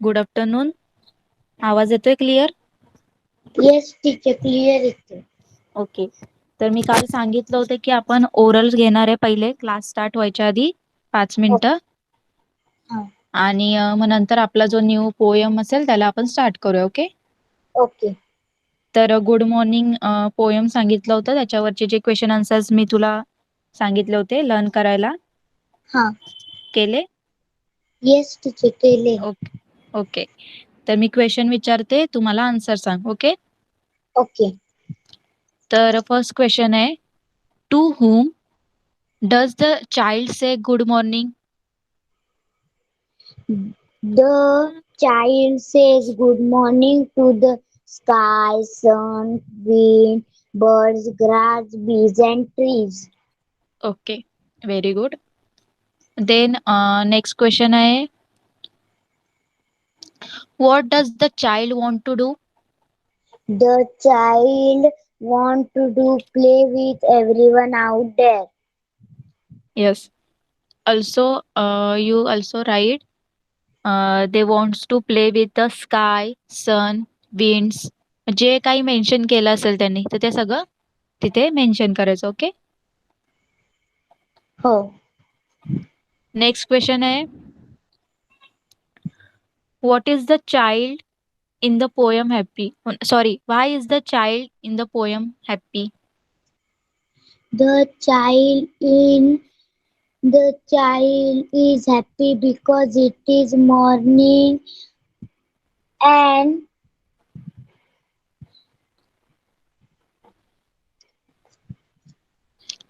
Good afternoon. आवाज येतोय clear? Yes teacher, clear येते. ओके. तर मी काल सांगितलं होतं की आपण ओरल्स घेणार आहे पहिले क्लास स्टार्ट व्हायच्या आधी 5 मिनिटं. हा. आणि मग नंतर आपला जो न्यू पोयम असेल त्याला आपण स्टार्ट करूया. ओके. ओके. तर गुड मॉर्निंग पोयम सांगितलं होतं, त्याच्यावरचे जे क्वेश्चन आन्सर्स मी तुला सांगितले होते लर्न करायला. हा. केले? येस टीचर, केले. ओके. ओके. तर मी क्वेश्चन विचारते, तू मला आन्सर सांग. ओके. ओके. तर फर्स्ट क्वेश्चन आहे, to whom does the child say good morning? The child says good morning to the sky, sun, wind, birds, grass, bees, and trees. Okay, very good. Then next question आहे, what does the child want to do? The child want to do play with everyone out there. Yes. Also, you also write, they wants to play with the sky, sun, winds. जे काही mention केलं असेल त्यांनी तर ते सगळं तिथे mention करायचं. ओके. हो. नेक्स्ट क्वेश्चन आहे, what is the child in the poem happy? Sorry, why is the child in the poem happy? The child is happy because it is morning and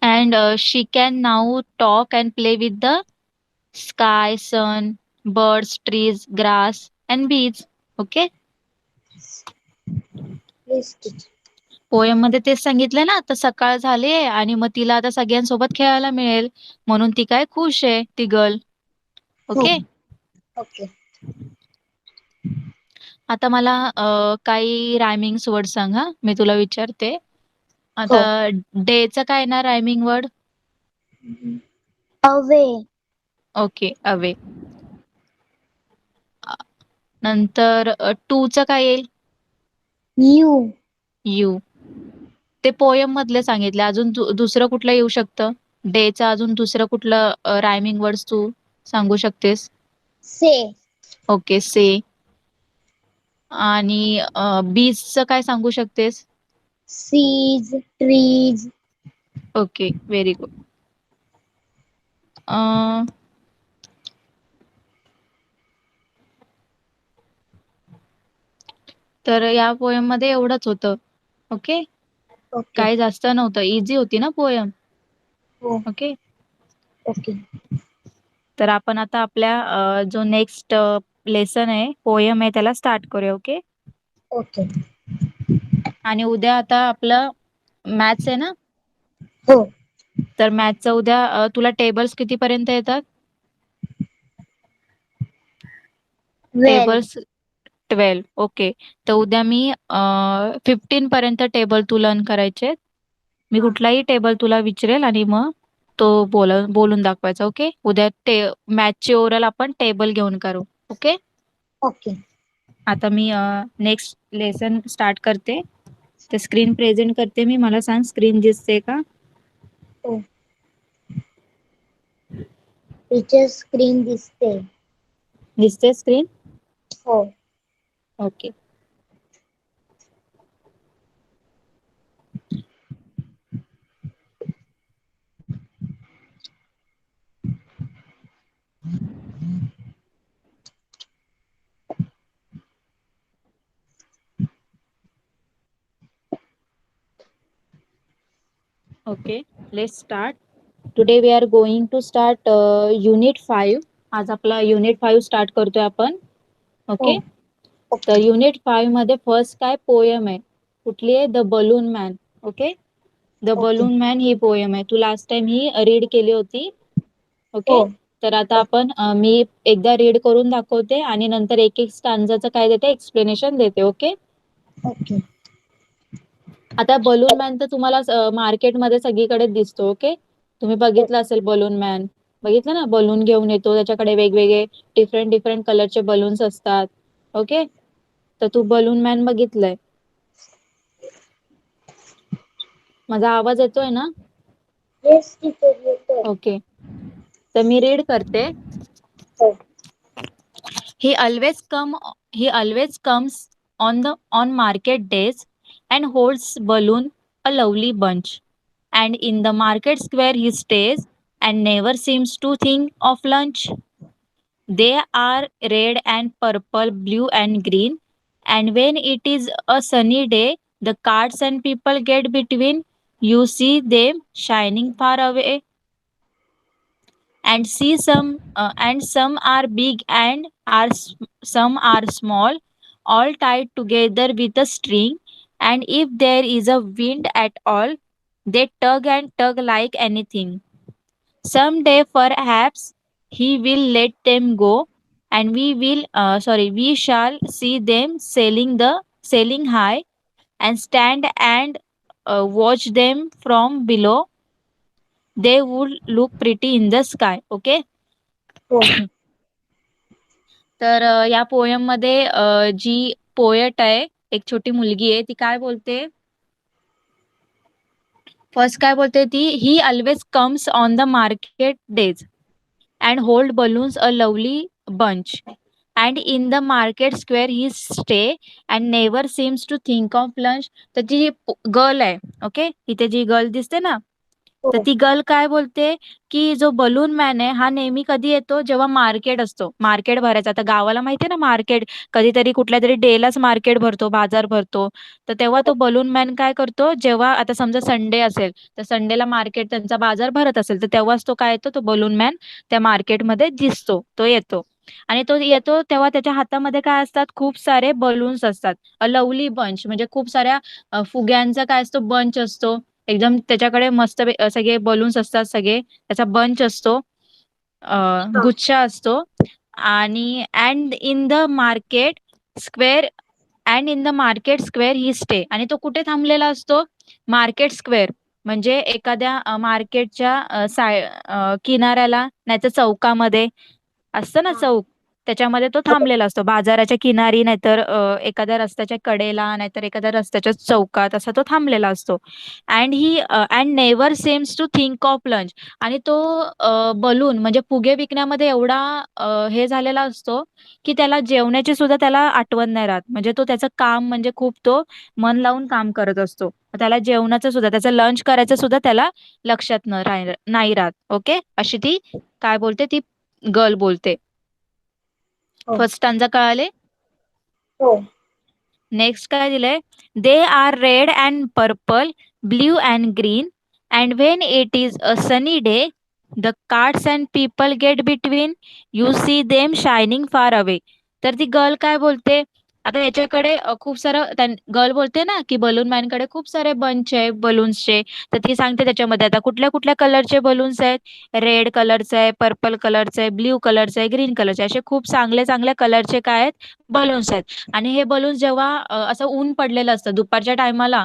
And she can now talk and play with the sky, sun, birds, trees, grass, and bees. Okay. yes, teacher. Poem मध्ये तेच सांगितलं ना, आता सकाळ झाली आहे आणि मग तिला आता सगळ्यांसोबत खेळायला मिळेल म्हणून ती काय खुश आहे ती गर्ल. हो. ओके. ओके. आता मला काही रायमिंग वर्ड सांग. हा, मी तुला विचारते. हो. आता डेचं काय येणार rhyming word? Away. Okay, away. नंतर टूचं काय येईल? You. यू. ते पोयम मधले सांगितले, अजून दुसरं कुठलं येऊ शकतं? डेचं अजून दुसरं कुठलं रायमिंग वर्ड्स तू सांगू शकतेस? Say. ओके, से. आणि बीजचं काय सांगू शकतेस? Seas. Trees. Okay, very good. तर या पोयम मध्ये एवढंच होतं. ओके. ओके. काही जास्त नव्हतं, इझी होती ना पोयम. हो. ओके. ओके. तर आपण आता आपल्या जो नेक्स्ट लेसन आहे, पोयम आहे, त्याला स्टार्ट करूया. ओके. ओके. आणि उद्या आता आपलं मॅथ्स आहे ना, हो. तर मॅथ्सचं उद्या तुला टेबल्स कितीपर्यंत येतात? वेल. टेबल्स 12. ओके. तर उद्या मी 15 पर्यंत टेबल तू लर्न करायचे. मी हा. कुठलाही टेबल तुला विचारेल आणि मग तो बोलून दाखवायचा. ओके. उद्या मॅथचे ओरल आपण टेबल घेऊन करू. ओके. ओके. आता मी नेक्स्ट लेसन स्टार्ट करते. तर स्क्रीन प्रेझेंट करते मी. मला सांग स्क्रीन दिसते का? हो. टीचर स्क्रीन दिसते. दिसते स्क्रीन? हो. Okay. Okay, let's start. Today we are going to start unit 5. आज आपला युनिट 5 स्टार्ट करतोय आपण. हो. ओके. तर ओके. युनिट 5 मध्ये फर्स्ट काय पोयम आहे? कुठली आहे? The balloon man. Okay. The okay. Balloon man he poem आहे. तू लास्ट टाइम ही रीड केली होती. हो. ओके. तर आता आपण मी एकदा रीड करून दाखवते आणि नंतर एक एक स्टांजाचं काय देते एक्सप्लेनेशन देते. ओके. ओके. आता बलून मॅन तर तुम्हाला मार्केटमध्ये सगळीकडे दिसतो. ओके. तुम्ही बघितलं असेल बलून मॅन. बघितलं ना, बलून घेऊन येतो, त्याच्याकडे वेगवेगळे डिफरंट कलरचे बलून्स असतात. ओके. तर तू बलून मॅन बघितलंय. माझा आवाज येतोय ना? येस टीचर येतोय. ओके. तर मी रीड करते. हो. He always come he always comes on market days and holds balloon a lovely bunch. And in the market square he stays and never seems to think of lunch. They are red and purple, blue and green. And when it is a sunny day, the carts and people get between. You see them shining far away and see some are big and some are small, all tied together with a string. And if there is a wind at all, they tug and tug like anything. Someday perhaps he will let them go, and we shall see them sailing high and stand and watch them from below. They would look pretty in the sky. Okay. हो. तर या poem मध्ये जी poet आहे, एक छोटी मुलगी आहे, ती काय बोलते? फर्स्ट काय बोलते ती? He always comes on the market days and hold balloons a lovely bunch. And in the market square he stay and never seems to think of lunch. तर ती गर्ल आहे. ओके. इथे जी गर्ल दिसते ना, तर हो. ती गर्ल काय बोलते, की जो बलून मॅन आहे हा नेहमी कधी येतो, जेव्हा मार्केट असतो, मार्केट भरायचं. आता गावाला माहितीये ना मार्केट, कधीतरी कुठल्या तरी डेलाच मार्केट भरतो, बाजार भरतो. तर तेव्हा तो बलून मॅन काय करतो, जेव्हा आता समजा संडे असेल तर संडेला मार्केट त्यांचा बाजार भरत असेल तर तेव्हाच तो काय येतो, तो बलून मॅन त्या मार्केटमध्ये दिसतो, तो येतो. आणि तो येतो तेव्हा त्याच्या हातामध्ये काय असतात, खूप सारे बलून्स असतात. अ लवली बंच म्हणजे खूप साऱ्या फुग्यांचा काय असतो, बंच असतो. एकदम त्याच्याकडे मस्त सगळे बलून्स असतात, सगळे त्याचा बंच असतो, हा. गुच्छ असतो. आणि square and in the market square he stay. आणि तो कुठे थांबलेला असतो? मार्केट स्क्वेअर म्हणजे एखाद्या मार्केटच्या किनाऱ्याला, नाहीतर चौकामध्ये असतं ना हा. चौक, त्याच्यामध्ये तो थांबलेला असतो. बाजाराच्या किनारी, नाहीतर एखाद्या रस्त्याच्या कडेला, नाहीतर एखाद्या रस्त्याच्या चौकात असा तो थांबलेला असतो. And never seems to think of lunch. आणि तो बलून म्हणजे फुगे विकण्यामध्ये एवढा हे झालेला असतो, की त्याला जेवण्याची सुद्धा त्याला आठवण नाही राहत. म्हणजे तो त्याचं काम म्हणजे खूप तो मन लावून काम करत असतो. त्याला जेवणाचं सुद्धा, त्याचं लंच करायचं सुद्धा त्याला लक्षात नाही राहत. ओके. अशी ती काय बोलते, ती गर्ल बोलते. हो. फर्स्ट स्टांजा कळाले. हो. नेक्स्ट काय दिलंय? They are red and purple, blue and green. And when it is a sunny day, the carts and people get between. You see them shining far away. तर ती girl काय बोलते, आता याच्याकडे खूप सारं गर्ल बोलते ना, की बलून मॅनकडे खूप सारे बंच आहे बलून्सचे. तर ती सांगते त्याच्यामध्ये आता कुठल्या कुठल्या कलरचे बलून्स आहेत. रेड कलरचं आहे, पर्पल कलरचं आहे, ब्ल्यू कलरचं आहे, ग्रीन कलरचे, असे खूप चांगले चांगल्या कलरचे काय आहेत, बलून्स आहेत. आणि हे बलून्स जेव्हा असं ऊन पडलेलं असतं दुपारच्या टायमाला,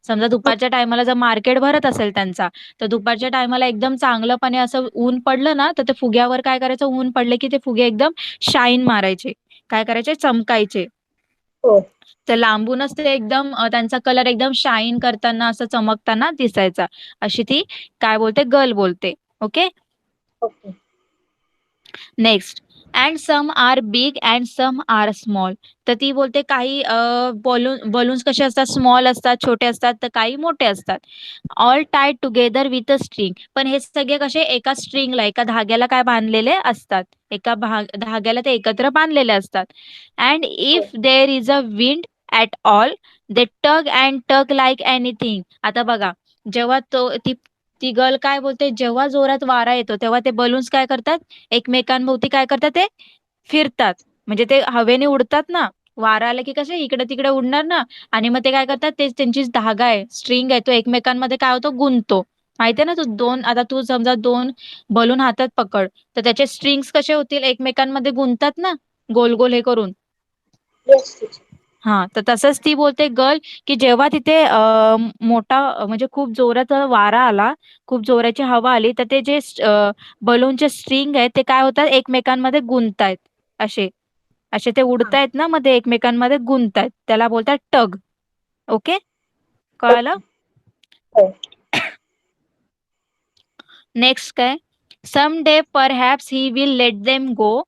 समजा दुपारच्या टायमाला जर मार्केट भरत असेल त्यांचा, तर दुपारच्या टायमाला एकदम चांगलंपणे असं ऊन पडलं ना, तर ते फुग्यावर काय करायचं, ऊन पडले की ते फुगे एकदम शाईन मारायचे, काय करायचे, चमकायचे. हो. तर लांबूनच ते एकदम त्यांचा कलर एकदम शाईन करताना, असं चमकताना दिसायचा. अशी ती काय बोलते, गर्ल बोलते. Okay. Okay. Next. And some are big and some are small. तर ती बोलते काही बलून्स कसे असतात, स्मॉल असतात, छोटे असतात, तर काही मोठे असतात. All tied together with a string. पण हे सगळे कसे एका स्ट्रिंगला, एका धाग्याला काय बांधलेले असतात, धाग्याला ते एकत्र बांधलेले असतात. अँड हो. If there is a wind at all, they tug and tug like anything. आता बघा, जेव्हा ती ती गर्ल काय बोलते, जेव्हा जोरात वारा येतो तेव्हा ते बलून्स काय करतात, एकमेकांभोवती काय करतात, ते फिरतात. म्हणजे ते हवेने उडतात ना, वारा आला की कसे इकडे तिकडे उडणार ना. आणि मग ते काय करतात, ते त्यांची धागा आहे, स्ट्रिंग आहे, तो एकमेकांमध्ये काय होतो, गुंततो. माहितीये ना, तू आता तू समजा दोन बलून हातात पकड, तर त्याचे स्ट्रिंग्स कसे होतील, एकमेकांमध्ये गुंततात ना, गोल गोल हे करून. Yes teacher. हां, तर तसंच ती बोलते गर्ल, की जेव्हा तिथे मोठा म्हणजे खूप जोराचा वारा आला, खूप जोराची हवा आली, तर ते जे बलूनचे स्ट्रिंग आहेत ते काय होतात, एकमेकांमध्ये गुंततायत असे. असे ते हा. उडतायत ना, मग ते एकमेकांमध्ये गुंततायत. त्याला बोलतात टग. ओके? कळालं? ओके. हो. नेक्स्ट काय? Some day perhaps he will let them go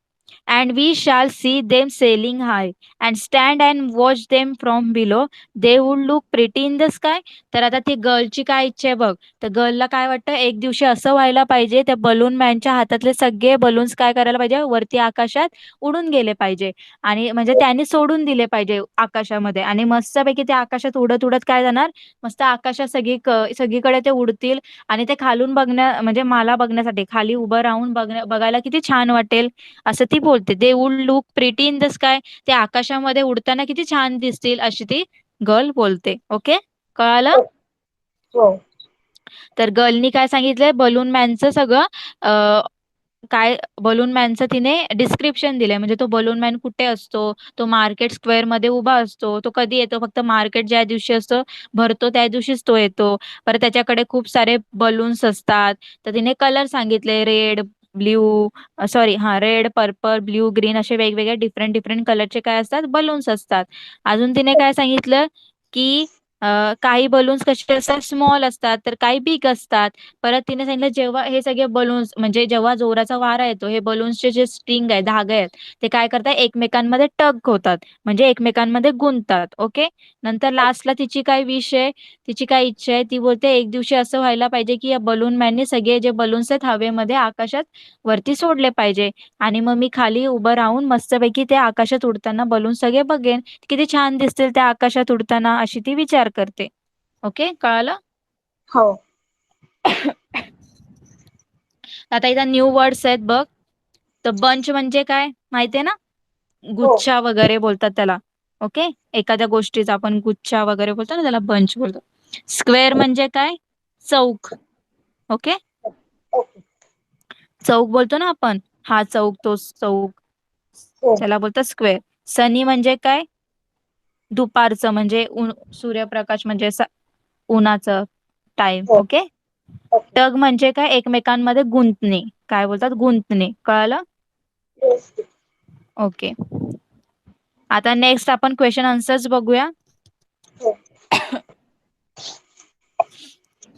and we shall see them sailing high and stand and watch them from below. They would look pretty in the sky. तर आता ती गर्लची काय इच्छा आहे बघ. तर गर्लला काय वाटतं, एक दिवशी असं व्हायला पाहिजे, त्या बलून मॅनच्या हातातले सगळे बलून्स काय करायला पाहिजे, वरती आकाशात उडून गेले पाहिजे. आणि म्हणजे त्यांनी सोडून दिले पाहिजे आकाशामध्ये, आणि मस्तपैकी ते आकाशात उडत उडत काय जाणार, मस्त आकाशात सगळीकडे ते उडतील. आणि ते खालून म्हणजे मला बघण्यासाठी खाली उभं राहून बघायला किती छान वाटेल, असं ती बोलते. दे would look pretty in the sky. ते आकाशामध्ये उडताना किती छान दिसतील, अशी ती गर्ल बोलते. ओके? कळालं? हो. तर गर्लनी काय सांगितलंय, बलून मॅनचं सगळं काय बलून मॅनचं तिने डिस्क्रिप्शन दिलंय. म्हणजे तो बलून मॅन कुठे असतो, तो मार्केट स्क्वेअर मध्ये उभा असतो, तो कधी येतो, फक्त मार्केट ज्या दिवशी असतो भरतो त्या दिवशीच तो येतो. परत त्याच्याकडे खूप सारे बलून्स असतात. तर तिने कलर सांगितले, रेड, ब्ल्यू, सॉरी हा रेड, पर्पल, ब्ल्यू, ग्रीन, असे वेगवेगळे डिफरंट डिफरंट कलरचे काय असतात, बलून्स असतात. अजून तिने काय सांगितलं की काही बलून्स कसे असतात, स्मॉल असतात, तर काही बिग असतात. परत तिने सांगितलं, जेव्हा हे सगळे बलून्स म्हणजे जेव्हा जोराचा वारा येतो, हे बलून्सचे जे स्ट्रिंग आहे, धागे आहेत, ते काय करतात, एकमेकांमध्ये टग होतात, म्हणजे एकमेकांमध्ये गुंततात. ओके? नंतर लास्टला तिची काय विश आहे, तिची काय इच्छा आहे, ती बोलते एक दिवशी असं व्हायला पाहिजे की या बलून मॅनने सगळे जे बलून्स आहेत हवेमध्ये आकाशात वरती सोडले पाहिजे. आणि मग मी खाली उभं राहून मस्तपैकी ते आकाशात उडताना बलून सगळे बघेन, किती छान दिसतील त्या आकाशात उडताना, अशी ती विचार करते. ओके? कळालं? हो. आता इथं न्यू वर्ड्स आहेत बघ. तर बंच म्हणजे काय माहितीये ना, हो. गुच्छा वगैरे बोलतात त्याला. ओके? एखाद्या गोष्टीचा आपण गुच्छा वगैरे बोलतो ना, त्याला बंच बोलतो. स्क्वेअर म्हणजे काय, चौक. ओके? ओके. चौक बोलतो ना आपण, हा चौक, तो चौक, हो. त्याला बोलतात स्क्वेअर. सनी म्हणजे काय, दुपारचं, म्हणजे सूर्यप्रकाश म्हणजे उन्हाचं टाइम. हो. ओके? ओके. टग म्हणजे काय, एकमेकांमध्ये गुंतणे, काय बोलतात, गुंतणे. कळालं? येस. ओके. आता नेक्स्ट आपण क्वेश्चन आन्सर्स बघूया. हो.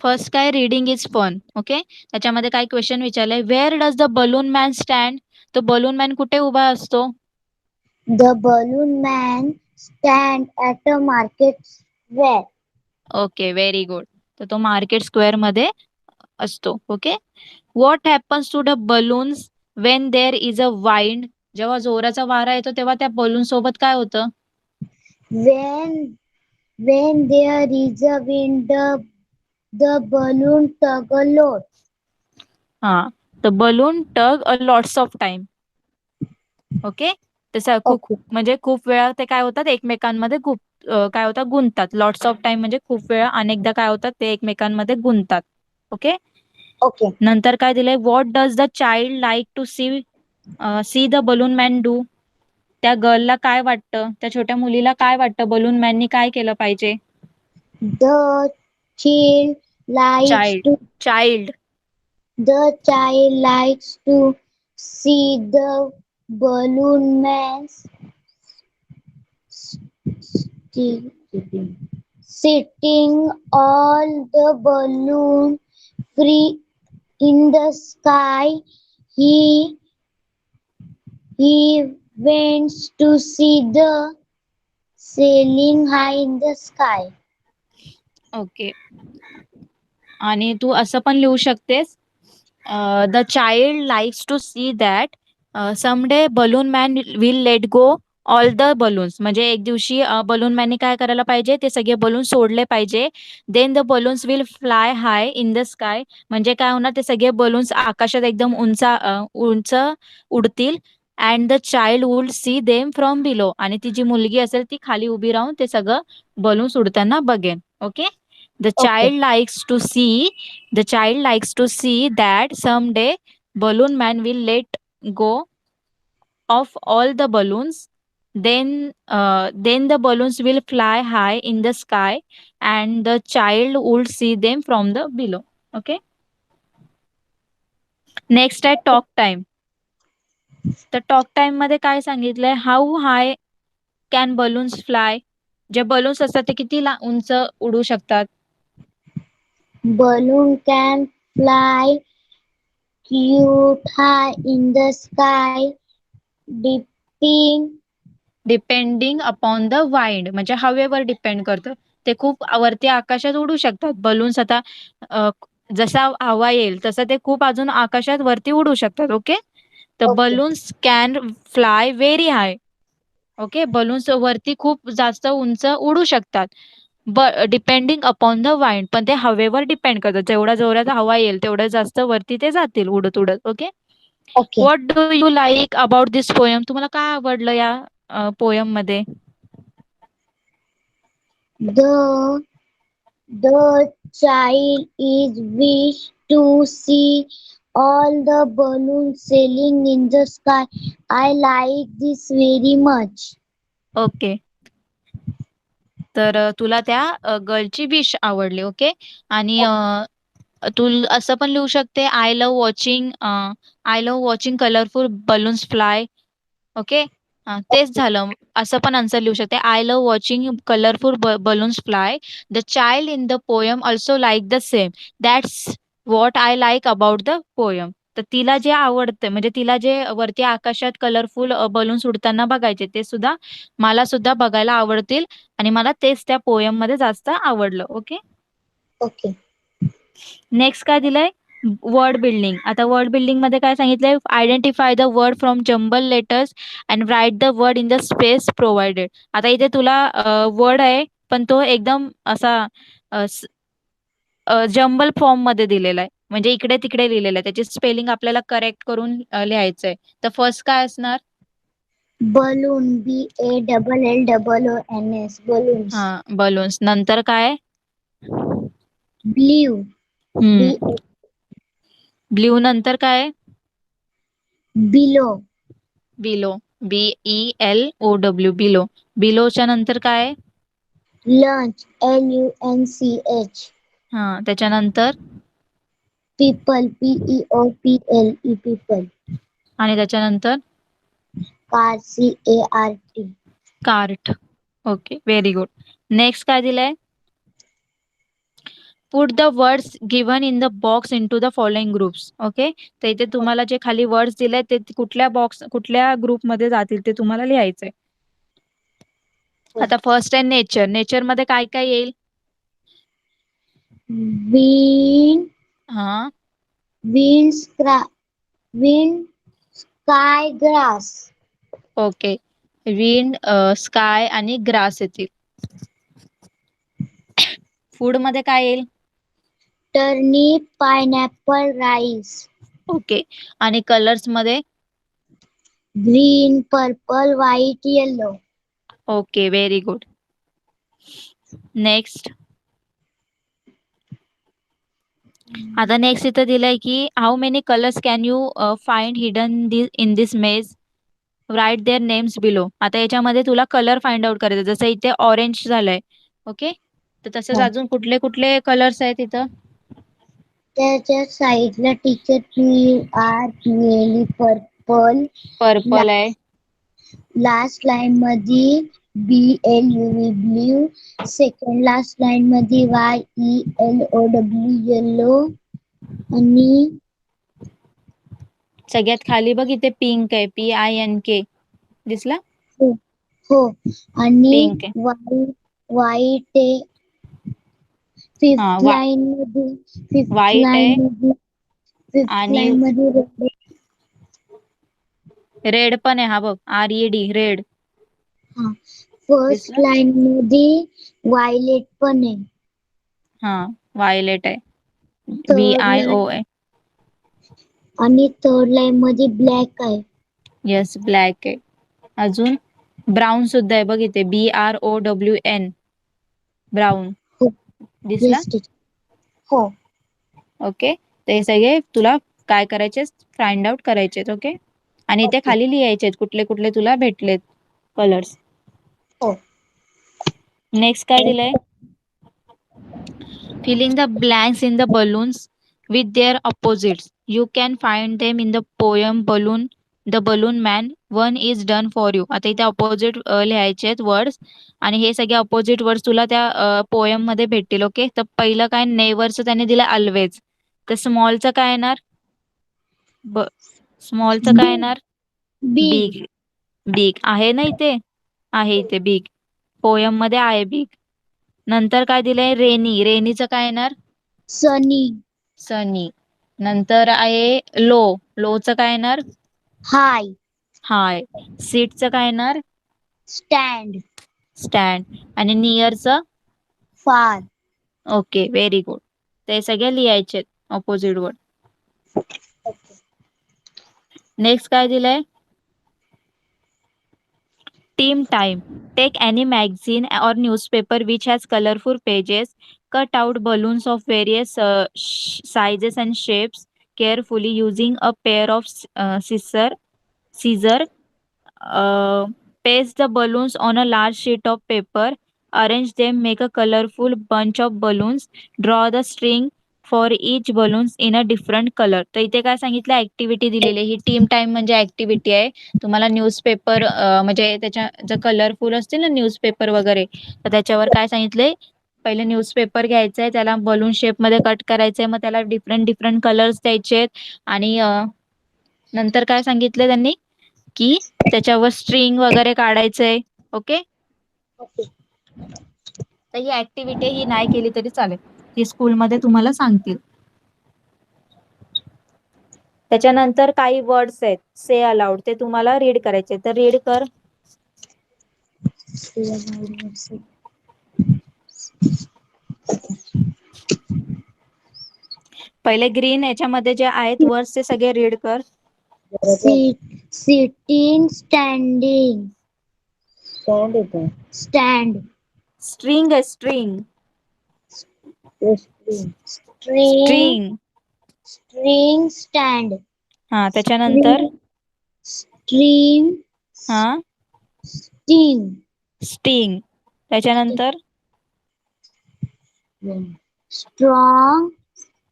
फर्स्ट काय, रीडिंग इज फन. ओके? त्याच्यामध्ये काय क्वेश्चन विचारलंय, where does the balloon man stand. तो बलून मॅन कुठे उभा असतो? The balloon man stand at a market square. Okay, very good. तर तो मार्केट स्क्वेअर मध्ये असतो. Okay? What happens to the balloons when there is a wind. जेव्हा जोराचा वारा येतो तेव्हा त्या बलून सोबत काय होतं? When there is a wind, the balloon tug a lot. हा, तर balloon tug a lots of time. Okay? तसं खूप Okay. म्हणजे खूप वेळा ते काय होतात, एकमेकांमध्ये खूप काय होतात, गुंततात. लॉट्स ऑफ टाइम म्हणजे खूप वेळा, अनेकदा काय होतात, ते एकमेकांमध्ये गुंततात. ओके? Okay. नंतर काय दिलंय, what does the child like to see the balloon man do. त्या गर्लला काय वाटतं, त्या छोट्या मुलीला काय वाटतं, बलून मॅननी काय केलं पाहिजे? The child likes child, to child. the child likes to see the balloon man sti- sitting all the balloon free in the sky. He he wants to see the sailing high in the sky. Okay. आणि तू असं पण लिहू शकतेस, the child likes to see that someday balloon man will let go all the balloons. म्हणजे एक दिवशी balloon मॅननी काय करायला पाहिजे, ते सगळे बलून सोडले पाहिजे. Then the balloons will fly high in the sky. म्हणजे काय होणार, ते सगळे बलून्स आकाशात एकदम उंच उडतील. And the child would see them from below. आणि ती जी मुलगी असेल ती खाली उभी राहून ते सगळं बलून्स उडताना बघेन. Okay? The Okay. child likes to see the child likes to see that someday balloon man will let go of all the balloons. Then the balloons will fly high in the sky and the child would see them from the below. Okay? Next at talk time. तर talk time मध्ये काय सांगितलंय, how high can balloons fly. जे balloons असतात ते किती उंच उडू शकतात? Balloon can fly cute high in the sky, dipping. Depending upon the wind, म्हणजे हवेवर डिपेंड करतं. ते खूप वरती आकाशात उडू शकतात बलून्स. आता अ, जसा हवा येईल तसं ते खूप अजून आकाशात वरती उडू शकतात. ओके. तर Okay, balloons can fly very high. Okay. Balloons वरती खूप जास्त उंच उडू शकतात. डिपेंडिंग अपॉन द वाइंड, पण ते हवेवर डिपेंड करतं. जेवढा जोरात हवा येईल तेवढं जास्त वरती ते जातील उडत उडत. Okay. okay. What do you like about this poem? तुम्हाला काय आवडलं या पोयम मध्ये? The the child is wish to see all the balloons sailing in the sky. I like this very much. Okay. तर तुला त्या गर्लची विश आवडली. Okay. आणि तू असं पण लिहू शकते, I love watching colourful balloons fly. Okay. तेच झालं. असं पण आन्सर लिहू शकते, I love watching colourful balloons fly. The child in the poem also like the same. That's what I like about the poem. तर तिला जे आवडतं, म्हणजे तिला जे वरती आकाशात कलरफुल बलून्स उडताना बघायचे, ते सुद्धा मला सुद्धा बघायला आवडतील. आणि मला तेच त्या पोयम मध्ये जास्त आवडलं. ओके. Okay. नेक्स्ट काय दिलंय? Word building. आता वर्ड बिल्डिंग मध्ये काय सांगितलंय? Identify the word from jumble letters and write the word in the space provided. आता इथे तुला वर्ड आहे, पण तो एकदम असा जंबल फॉर्म मध्ये दिलेला आहे, म्हणजे इकडे तिकडे लिहिलेला आहे. त्याची स्पेलिंग आपल्याला करेक्ट करून लिहायचंय. तर फर्स्ट काय असणार? Balloon BALLLOONS हा, balloons. बलून्स. नंतर काय? Blue hmm. B ब्ल्यू नंतर काय? below. बिलो. BELOW, below. बिलोच्या नंतर काय? Lunch LUNCH. हा, त्याच्यानंतर? People PEOPLE people. आणि त्याच्यानंतर? Car CART. Cart. Okay, very good. Next काय दिलंय? Put the words given in the box in to the following groups. Okay. तर इथे तुम्हाला जे खाली वर्ड्स दिले ते कुठल्या ग्रुपमध्ये जातील ते तुम्हाला लिहायचंय. आता फर्स्ट आहे नेचर. नेचर मध्ये काय काय येईल? Wind हा. wind wind sky grass. Okay. Wind, sky आणि ग्रास येतील. फूड मध्ये काय येईल? Turnip pineapple rice. ओके. आणि कलर्स मध्ये? Green purple white yellow. Okay, very good. Next. आता नेक्स्ट इथं दिलंय की how many colours can you find hidden in this मेज, राईट देअर नेम्स बिलो. आता याच्यामध्ये तुला कलर फाइंड आउट करायचं, जसं इथे ऑरेंज झालंय. ओके. तर तसंच हा. अजून कुठले कुठले कलर्स आहेत इथं? त्याच्या साईडला teacher PUR PLE purple. Purple आहे. लास्ट लाईन मध्ये BLUV blue. Second last line मध्ये YELOW येलो. आणि सगळ्यात खाली बघ इथे पिंक आहे, PINK. दिसला? हो हो. आणि पिंक आहे. व्हाईट आहे. हा, फिफ्थ लाईन मध्ये फिफ्थ व्हाईट आहे. लाईन मध्ये फिफ्थ आणि लाईन मध्ये रेड. रेड पण आहे, हा बघ, RED, रेड. हा. फर्स्ट दिसला? लाईन मध्ये वायलेट पण आहे. हा, वायलेट आहे, थर्ड VIO लाईन आहे. आणि थर्ड लाईन मध्ये ब्लॅक आहे. येस, ब्लॅक आहे. अजून ब्राऊन सुद्धा आहे बघ इथे, BROWN, ब्राऊन. हो. दिसला? Yes teacher. हो. ओके. ते हे सगळे तुला काय करायचे, फाइंड आउट करायचे. ओके. आणि इथे ओके. खाली लिहायचे कुठले कुठले तुला भेटलेत कलर्स. हो. नेक्स्ट काय दिलंय? Filling the blanks in the balloons with their opposites. You can find them in the poem Balloon the balloon man one is done for you. आता इथे अपोजिट लिहायचे आहेत वर्ड्स आणि हे सगळे अपोजिट वर्ड्स तुला त्या पोयम मध्ये भेटतील. ओके, तर पहिलं काय नेव्हरचं त्याने दिलं ऑलवेज. तर स्मॉलचं काय येणार? ब स्मॉलचं काय Big. येणार? Big. बिग. बिग आहे ना इथे, आहे इथे बिग, पोयम मध्ये आहे बिग. नंतर काय दिलंय? रेनी. रेनीचं काय येणार? Sunny. सनी. नंतर आहे लो. लोचं काय येणार? High. हाय. सीटचं काय येणार? Stand. स्टँड. आणि नियरचं? Far. Okay, very good. ते सगळे लिहायचे ऑपोजिट वर्ड. नेक्स्ट काय दिलंय? Team time. Take any magazine or newspaper which has colorful pages. Cut out balloons of various sizes and shapes carefully using a pair of scissor. Paste the balloons on a large sheet of paper. Arrange them, make a colorful bunch of balloons. Draw the string for each balloons in a different color. तर इथे काय सांगितलं? Activity दिलेली. ही team time म्हणजे activity आहे. तुम्हाला newspaper म्हणजे त्याच्या जर कलरफुल असतील ना न्यूजपेपर वगैरे, तर त्याच्यावर काय सांगितले? पहिले न्यूजपेपर घ्यायचा आहे, त्याला बलून शेपमध्ये कट करायचंय, मग त्याला डिफरंट डिफरंट कलर्स द्यायचे आणि नंतर काय सांगितलं त्यांनी की त्याच्यावर स्ट्रिंग वगैरे काढायचंय. Okay, Okay. तर ही ऍक्टिव्हिटी ही नाही केली तरी चालेल, ही स्कूलमध्ये तुम्हाला सांगतील. त्याच्यानंतर काही वर्ड्स आहेत से अलाउड, ते तुम्हाला रीड करायचे, तर रीड कर. पहिले ग्रीन याच्यामध्ये जे आहेत वर्ड्स ते सगळे रीड कर. Sitting, standing. Stand येतं. Stand. स्ट्रिंग आहे, string. String. String. String. String. Stand. हा, त्याच्यानंतर String. Stream. हा Sting. स्टिंग. त्याच्यानंतर Strong.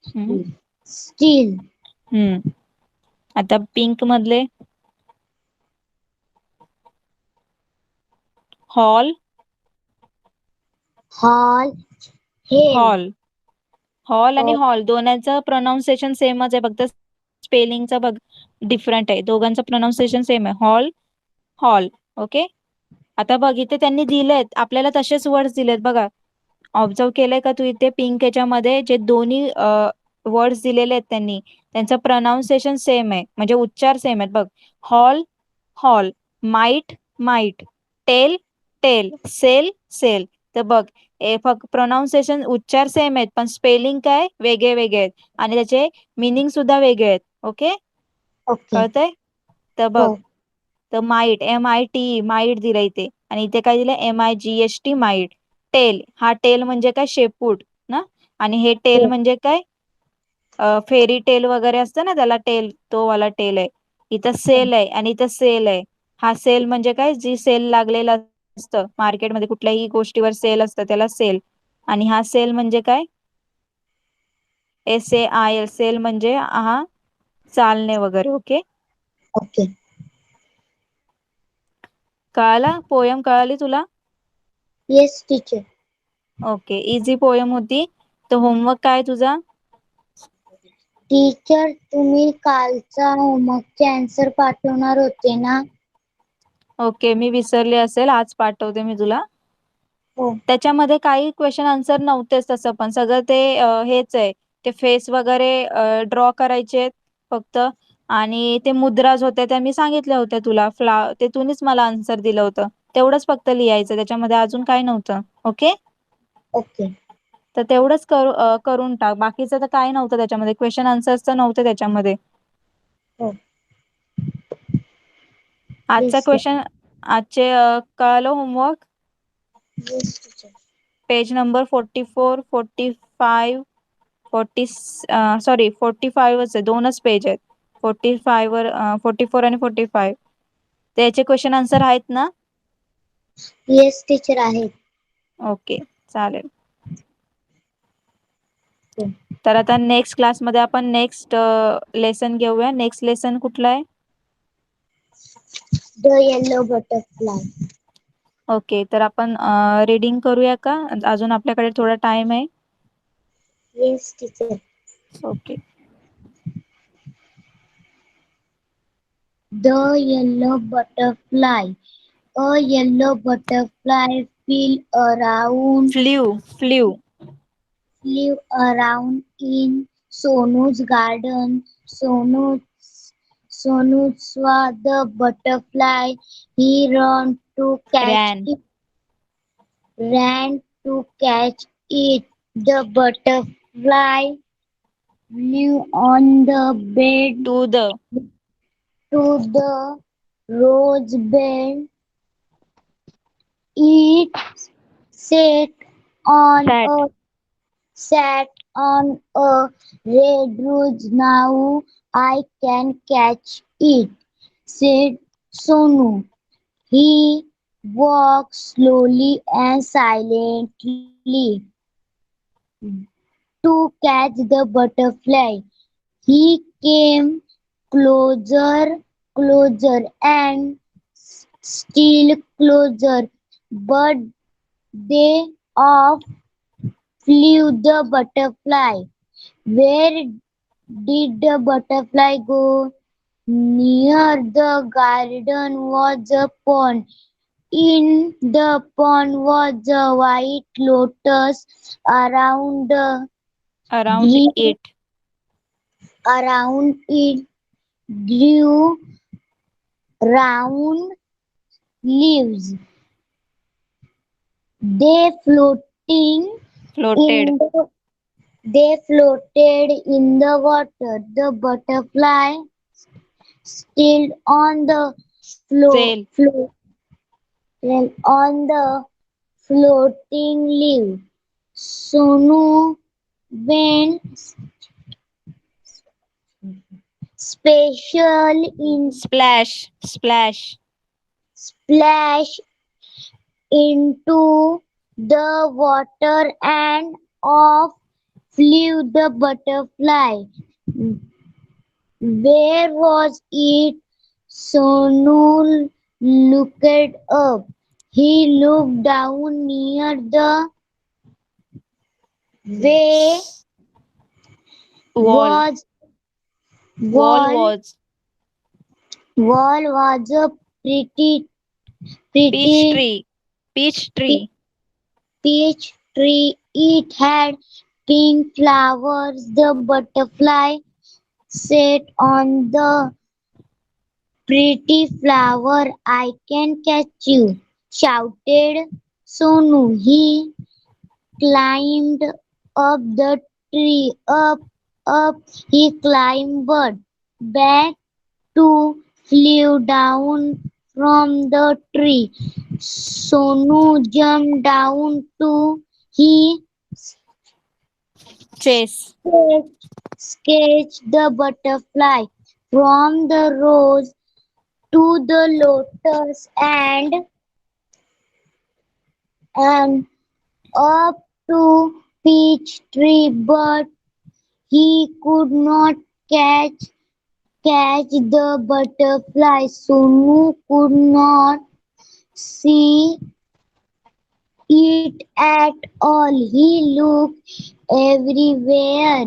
हम्म, Still. आता पिंक मधले hall. Hall. Hail. Hall. Hall आणि Hall. हॉल दोन्हीचं प्रोनाऊन्सिएशन सेमच आहे, फक्त स्पेलिंगचा बघ डिफरंट आहे. दोघांचं प्रोनाऊन्सिएशन सेम आहे, हॉल, हॉल. ओके, आता बघ इथे त्यांनी दिलेत आपल्याला तसेच वर्ड्स दिलेत बघा. ऑब्झर्व केलंय का तू? इथे पिंक याच्यामध्ये जे दोन्ही वर्ड्स दिलेले आहेत त्यांनी, त्यांचं प्रोनाऊन्सिएशन सेम आहे, म्हणजे उच्चार सेम आहेत बघ. Hall, hall. Might, might. Tail, tail. Sale, sale. तर बघ, फक्त प्रोनाऊन्सिएशन उच्चार सेम आहेत, पण स्पेलिंग काय वेगळे वेगळे आहेत आणि त्याचे मिनिंग सुद्धा वेगळे आहेत. Okay, Okay. कळतंय? तर बघ, हो. तर माईट, MIT, माईट दिलं इथे, आणि इथे काय दिलं? MIGHT, might. टेल, हा टेल म्हणजे काय? शेपूट ना. आणि हे टेल हो. म्हणजे काय? फेरी टेल वगैरे असतं ना, त्याला टेल, तो वाला टेल आहे. इथं सेल आहे आणि इथं सेल आहे. हा सेल म्हणजे काय? जी सेल लागलेलं असतं मार्केटमध्ये, कुठल्याही गोष्टीवर सेल असतं त्याला सेल. आणि हा सेल म्हणजे काय? SAIL, सेल म्हणजे हा चालणे वगैरे. Okay, Okay. कळाला? पोयम कळाली तुला? Yes, teacher. Okay, easy poem होती. तर होमवर्क काय तुझा? टीचर, तुम्ही कालचा होमवर्कचे आन्सर पाठवणार होते ना? ओके, मी विसरले असेल, आज पाठवते मी तुला. हो. त्याच्यामध्ये काही क्वेश्चन आन्सर नव्हतेच तसं, पण सगळं ते हेच आहे, ते फेस वगैरे ड्रॉ करायचे फक्त. आणि ते मुद्राज होत्या त्या मी सांगितल्या होत्या तुला, ते तूच मला आन्सर दिलं होतं, तेवढंच फक्त लिहायचं, त्याच्यामध्ये अजून काय नव्हतं. Okay, okay. तर तेवढंच करून टाक, बाकीचं तर काय नव्हतं त्याच्यामध्ये, क्वेश्चन आन्सर्स तर नव्हते त्याच्यामध्ये. हो. आजचा Yes, क्वेश्चन, आजचे कळालं homework? yes, teacher. Page number 44, 45, 45च आहे, दोनच पेज आहेत. 45 वर 44 आणि 45, त्याचे क्वेश्चन आन्सर आहेत ना? Yes, teacher आहेत. ओके, चालेल. हो. तर आता नेक्स्ट क्लासमध्ये आपण नेक्स्ट लेसन घेऊया. नेक्स्ट लेसन कुठलं आहे? The yellow butterfly. ओके, तर आपण रीडिंग करूया का? अजून आपल्याकडे थोडा टाइम आहे. Yes, teacher. Okay. The yellow butterfly. A yellow butterfly flew. flew around in Sonu's garden. Sonu saw the butterfly. He ran ran to catch it. The butterfly flew on the bed to the to the rose bed. It sat on sat a sat on a red rose. Now I can catch it, said Sonu. He walked slowly and silently to catch the butterfly. He came closer, and still closer, but they off flew the butterfly. Where did the butterfly go? Near the garden was a pond. In the pond was a white lotus. Around the around grew, it around it grew round leaves. They floating floated in the they floated in the water. The butterfly still on the sail on the floating leaf. Sonu went special in splash splash into the water and off flew the butterfly. Where was it? Sonu looked up. He looked down near the way wall was wall wall was wall was a pretty peach pretty tree peach tree peach tree. It had pink flowers. The butterfly sat on the pretty flower. I can catch you, shouted Sonu. He climbed up the tree. Up, he climbed back to flew down from the tree. Sonu jumped down too. He chase sketched the butterfly from the rose to the lotus and up to peach tree, but he could not catch the butterfly. Sonu could not see it at all. He looked everywhere.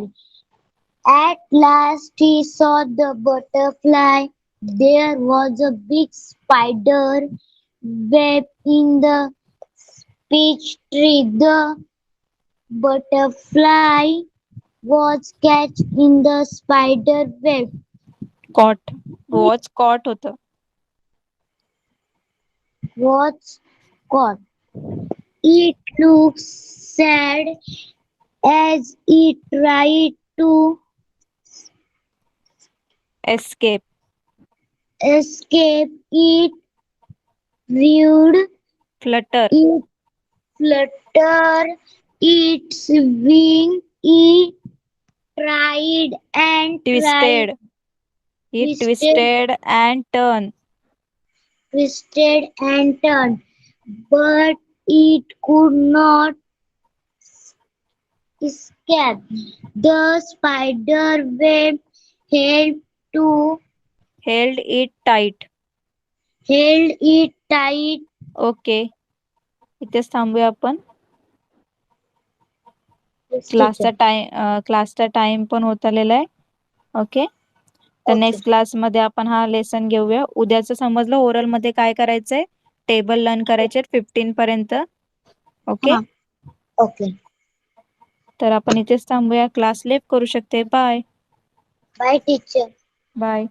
At last he saw the butterfly. There was a big spider web in the peach tree. The butterfly was caught in the spider web. Caught It watch caught होतं. was caught. It looked sad as it tried to escape escape. It viewed Flutter it flutter its wing. It tried and tried, twisted he twisted, twisted and turn twisted and turned, but it could not escape. The spider web held to held it tight Held it tight. Okay. इथेच थांबूया आपण. Yes, teacher. क्लासचा time पण होत आलेला आहे. Okay. तर Okay. Next क्लासमध्ये आपण हा लेसन घेऊया. उद्याचं समजलं ओरलमध्ये काय करायचंय. टेबल लर्न करायचे 15 पर्यंत. ओके. हाँ. Okay. तर आपण इथेच थांबूया. क्लास लेफ्ट करू शकते. बाय. Bye, teacher. बाय.